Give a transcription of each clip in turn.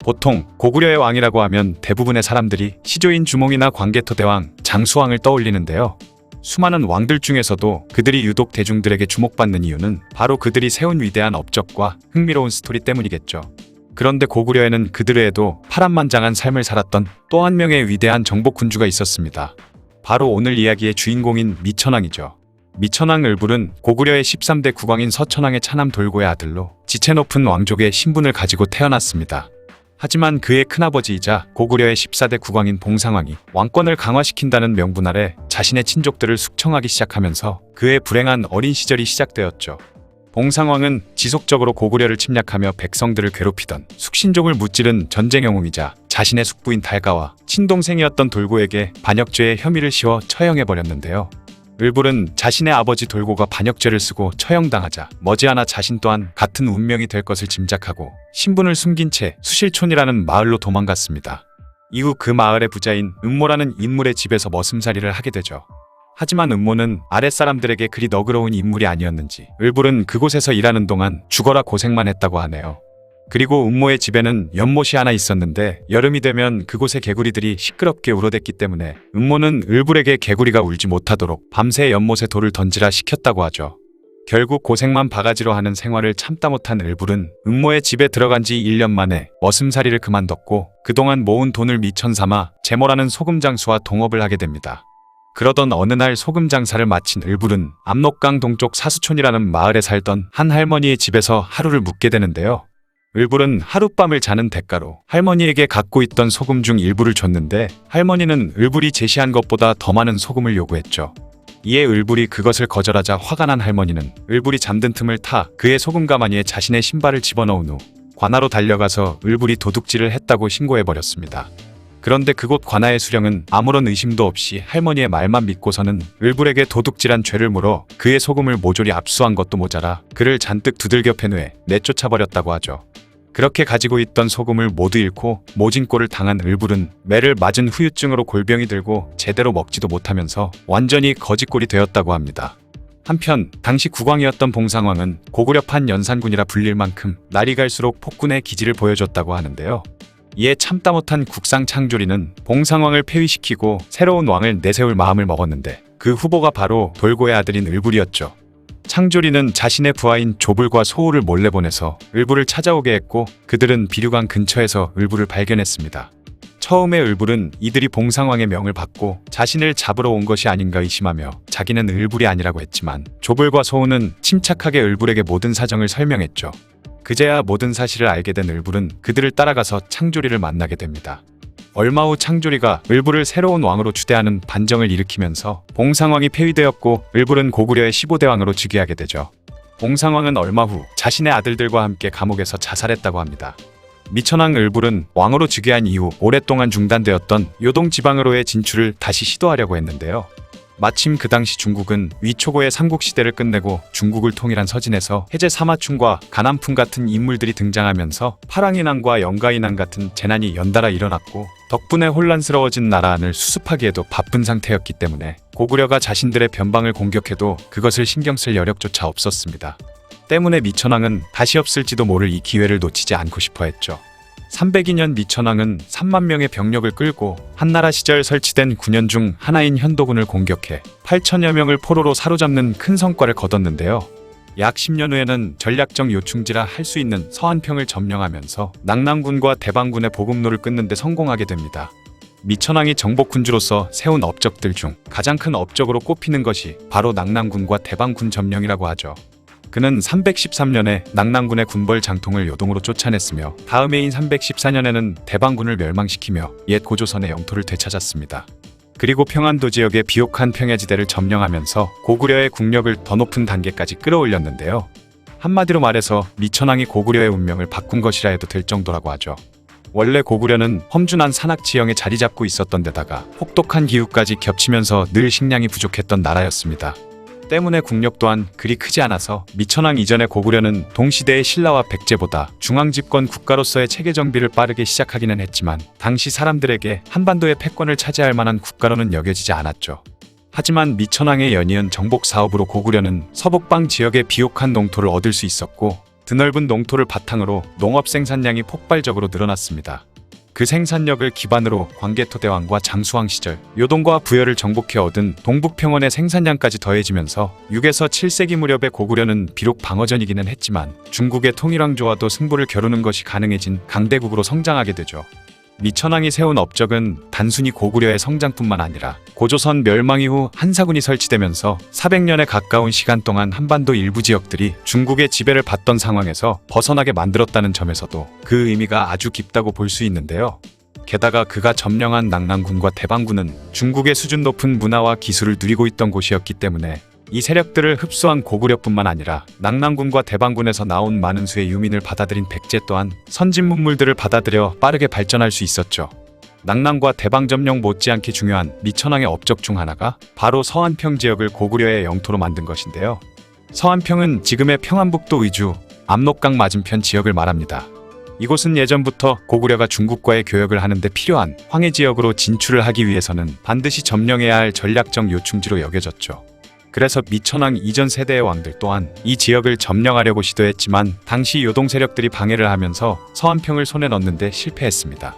보통 고구려의 왕이라고 하면 대부분의 사람들이 시조인 주몽이나 광개토 대왕, 장수왕을 떠올리는데요. 수많은 왕들 중에서도 그들이 유독 대중들에게 주목받는 이유는 바로 그들이 세운 위대한 업적과 흥미로운 스토리 때문이겠죠. 그런데 고구려에는 그들 외에도 파란만장한 삶을 살았던 또 한 명의 위대한 정복군주가 있었습니다. 바로 오늘 이야기의 주인공인 미천왕이죠. 미천왕 을불은 고구려의 13대 국왕인 서천왕의 차남 돌고의 아들로 지체 높은 왕족의 신분을 가지고 태어났습니다. 하지만 그의 큰아버지이자 고구려의 14대 국왕인 봉상왕이 왕권을 강화시킨다는 명분 아래 자신의 친족들을 숙청하기 시작하면서 그의 불행한 어린 시절이 시작되었죠. 봉상왕은 지속적으로 고구려를 침략하며 백성들을 괴롭히던 숙신족을 무찌른 전쟁 영웅이자 자신의 숙부인 달가와 친동생이었던 돌고에게 반역죄의 혐의를 씌워 처형해버렸는데요. 을불은 자신의 아버지 돌고가 반역죄를 쓰고 처형당하자 머지않아 자신 또한 같은 운명이 될 것을 짐작하고 신분을 숨긴 채 수실촌이라는 마을로 도망갔습니다. 이후 그 마을의 부자인 음모라는 인물의 집에서 머슴살이를 하게 되죠. 하지만 음모는 아랫사람들에게 그리 너그러운 인물이 아니었는지 을불은 그곳에서 일하는 동안 죽어라 고생만 했다고 하네요. 그리고 음모의 집에는 연못이 하나 있었는데 여름이 되면 그곳의 개구리들이 시끄럽게 울어댔기 때문에 음모는 을불에게 개구리가 울지 못하도록 밤새 연못에 돌을 던지라 시켰다고 하죠. 결국 고생만 바가지로 하는 생활을 참다 못한 을불은 음모의 집에 들어간 지 1년 만에 머슴살이를 그만뒀고 그동안 모은 돈을 미천 삼아 제모라는 소금 장수와 동업을 하게 됩니다. 그러던 어느 날 소금 장사를 마친 을불은 압록강 동쪽 사수촌이라는 마을에 살던 한 할머니의 집에서 하루를 묵게 되는데요. 을불은 하룻밤을 자는 대가로 할머니에게 갖고 있던 소금 중 일부를 줬는데 할머니는 을불이 제시한 것보다 더 많은 소금을 요구했죠. 이에 을불이 그것을 거절하자 화가 난 할머니는 을불이 잠든 틈을 타 그의 소금 가마니에 자신의 신발을 집어넣은 후 관아로 달려가서 을불이 도둑질을 했다고 신고해버렸습니다. 그런데 그곳 관아의 수령은 아무런 의심도 없이 할머니의 말만 믿고서는 을불에게 도둑질한 죄를 물어 그의 소금을 모조리 압수한 것도 모자라 그를 잔뜩 두들겨 팬 후에 내쫓아버렸다고 하죠. 그렇게 가지고 있던 소금을 모두 잃고 모진꼴을 당한 을불은 매를 맞은 후유증으로 골병이 들고 제대로 먹지도 못하면서 완전히 거지꼴이 되었다고 합니다. 한편 당시 국왕이었던 봉상왕은 고구려판 연산군이라 불릴 만큼 날이 갈수록 폭군의 기질을 보여줬다고 하는데요. 이에 참다 못한 국상 창조리는 봉상왕을 폐위시키고 새로운 왕을 내세울 마음을 먹었는데 그 후보가 바로 돌고의 아들인 을불이었죠. 창조리는 자신의 부하인 조불과 소울을 몰래 보내서 을불을 찾아오게 했고 그들은 비류강 근처에서 을불을 발견했습니다. 처음에 을불은 이들이 봉상왕의 명을 받고 자신을 잡으러 온 것이 아닌가 의심하며 자기는 을불이 아니라고 했지만 조불과 소울은 침착하게 을불에게 모든 사정을 설명했죠. 그제야 모든 사실을 알게 된 을불은 그들을 따라가서 창조리를 만나게 됩니다. 얼마 후 창조리가 을불을 새로운 왕으로 추대하는 반정을 일으키면서 봉상왕이 폐위되었고 을불은 고구려의 15대 왕으로 즉위하게 되죠. 봉상왕은 얼마 후 자신의 아들들과 함께 감옥에서 자살했다고 합니다. 미천왕 을불은 왕으로 즉위한 이후 오랫동안 중단되었던 요동 지방으로의 진출을 다시 시도하려고 했는데요. 마침 그 당시 중국은 위초고의 삼국시대를 끝내고 중국을 통일한 서진에서 해제 사마충과 가난풍 같은 인물들이 등장하면서 파랑이난과 영가이난 같은 재난이 연달아 일어났고 덕분에 혼란스러워진 나라 안을 수습하기에도 바쁜 상태였기 때문에 고구려가 자신들의 변방을 공격해도 그것을 신경 쓸 여력조차 없었습니다. 때문에 미천왕은 다시 없을지도 모를 이 기회를 놓치지 않고 싶어 했죠. 302년 미천왕은 3만 명의 병력을 끌고 한나라 시절 설치된 군현 중 하나인 현도군을 공격해 8천여 명을 포로로 사로잡는 큰 성과를 거뒀는데요. 약 10년 후에는 전략적 요충지라 할 수 있는 서안평을 점령하면서 낙랑군과 대방군의 보급로를 끊는 데 성공하게 됩니다. 미천왕이 정복군주로서 세운 업적들 중 가장 큰 업적으로 꼽히는 것이 바로 낙랑군과 대방군 점령이라고 하죠. 그는 313년에 낙랑군의 군벌 장통을 요동으로 쫓아냈으며 다음 해인 314년에는 대방군을 멸망시키며 옛 고조선의 영토를 되찾았습니다. 그리고 평안도 지역의 비옥한 평야지대를 점령하면서 고구려의 국력을 더 높은 단계까지 끌어올렸는데요. 한마디로 말해서 미천왕이 고구려의 운명을 바꾼 것이라 해도 될 정도라고 하죠. 원래 고구려는 험준한 산악지형에 자리 잡고 있었던 데다가 혹독한 기후까지 겹치면서 늘 식량이 부족했던 나라였습니다. 때문에 국력 또한 그리 크지 않아서 미천왕 이전의 고구려는 동시대의 신라와 백제보다 중앙집권 국가로서의 체계 정비를 빠르게 시작하기는 했지만 당시 사람들에게 한반도의 패권을 차지할 만한 국가로는 여겨지지 않았죠. 하지만 미천왕의 연이은 정복 사업으로 고구려는 서북방 지역의 비옥한 농토를 얻을 수 있었고 드넓은 농토를 바탕으로 농업 생산량이 폭발적으로 늘어났습니다. 그 생산력을 기반으로 광개토대왕과 장수왕 시절 요동과 부여를 정복해 얻은 동북평원의 생산량까지 더해지면서 6에서 7세기 무렵의 고구려는 비록 방어전이기는 했지만 중국의 통일왕조와도 승부를 겨루는 것이 가능해진 강대국으로 성장하게 되죠. 미천왕이 세운 업적은 단순히 고구려의 성장뿐만 아니라 고조선 멸망 이후 한사군이 설치되면서 400년에 가까운 시간 동안 한반도 일부 지역들이 중국의 지배를 받던 상황에서 벗어나게 만들었다는 점에서도 그 의미가 아주 깊다고 볼 수 있는데요. 게다가 그가 점령한 낙랑군과 대방군은 중국의 수준 높은 문화와 기술을 누리고 있던 곳이었기 때문에 이 세력들을 흡수한 고구려뿐만 아니라 낙랑군과 대방군에서 나온 많은 수의 유민을 받아들인 백제 또한 선진 문물들을 받아들여 빠르게 발전할 수 있었죠. 낙랑과 대방 점령 못지않게 중요한 미천왕의 업적 중 하나가 바로 서안평 지역을 고구려의 영토로 만든 것인데요. 서안평은 지금의 평안북도 의주, 압록강 맞은편 지역을 말합니다. 이곳은 예전부터 고구려가 중국과의 교역을 하는데 필요한 황해 지역으로 진출을 하기 위해서는 반드시 점령해야 할 전략적 요충지로 여겨졌죠. 그래서 미천왕 이전 세대의 왕들 또한 이 지역을 점령하려고 시도했지만 당시 요동 세력들이 방해를 하면서 서안평을 손에 넣는데 실패했습니다.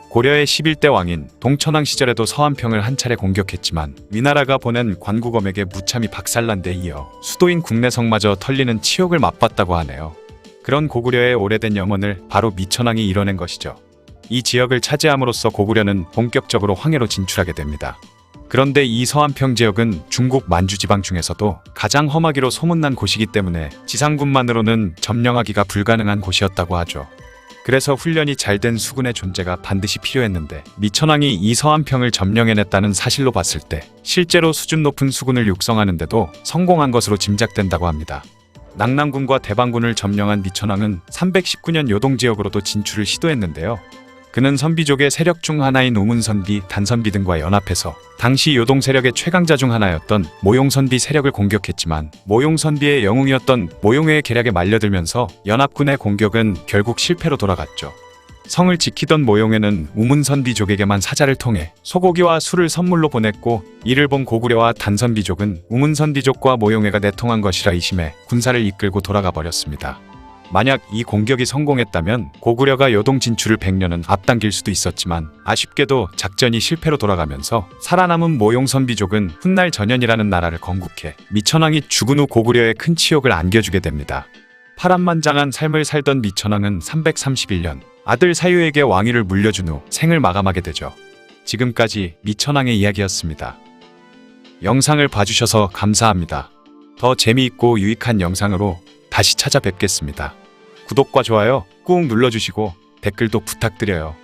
고려의 11대 왕인 동천왕 시절에도 서안평을 한 차례 공격했지만 위나라가 보낸 관구검에게 무참히 박살난 데 이어 수도인 국내성마저 털리는 치욕을 맛봤다고 하네요. 그런 고구려의 오래된 염원을 바로 미천왕이 이뤄낸 것이죠. 이 지역을 차지함으로써 고구려는 본격적으로 황해로 진출하게 됩니다. 그런데 이 서안평 지역은 중국 만주 지방 중에서도 가장 험하기로 소문난 곳이기 때문에 지상군만으로는 점령하기가 불가능한 곳이었다고 하죠. 그래서 훈련이 잘 된 수군의 존재가 반드시 필요했는데 미천왕이 이 서안평을 점령해냈다는 사실로 봤을 때 실제로 수준 높은 수군을 육성하는데도 성공한 것으로 짐작된다고 합니다. 낙랑군과 대방군을 점령한 미천왕은 319년 요동 지역으로도 진출을 시도했는데요. 그는 선비족의 세력 중 하나인 우문선비, 단선비 등과 연합해서 당시 요동 세력의 최강자 중 하나였던 모용선비 세력을 공격했지만 모용선비의 영웅이었던 모용회의 계략에 말려들면서 연합군의 공격은 결국 실패로 돌아갔죠. 성을 지키던 모용회는 우문선비족에게만 사자를 통해 소고기와 술을 선물로 보냈고 이를 본 고구려와 단선비족은 우문선비족과 모용회가 내통한 것이라 의심해 군사를 이끌고 돌아가 버렸습니다. 만약 이 공격이 성공했다면 고구려가 요동 진출을 100년은 앞당길 수도 있었지만 아쉽게도 작전이 실패로 돌아가면서 살아남은 모용선비족은 훗날 전현이라는 나라를 건국해 미천왕이 죽은 후 고구려에 큰 치욕을 안겨주게 됩니다. 파란만장한 삶을 살던 미천왕은 331년 아들 사유에게 왕위를 물려준 후 생을 마감하게 되죠. 지금까지 미천왕의 이야기였습니다. 영상을 봐주셔서 감사합니다. 더 재미있고 유익한 영상으로 다시 찾아뵙겠습니다. 구독과 좋아요 꾹 눌러주시고 댓글도 부탁드려요.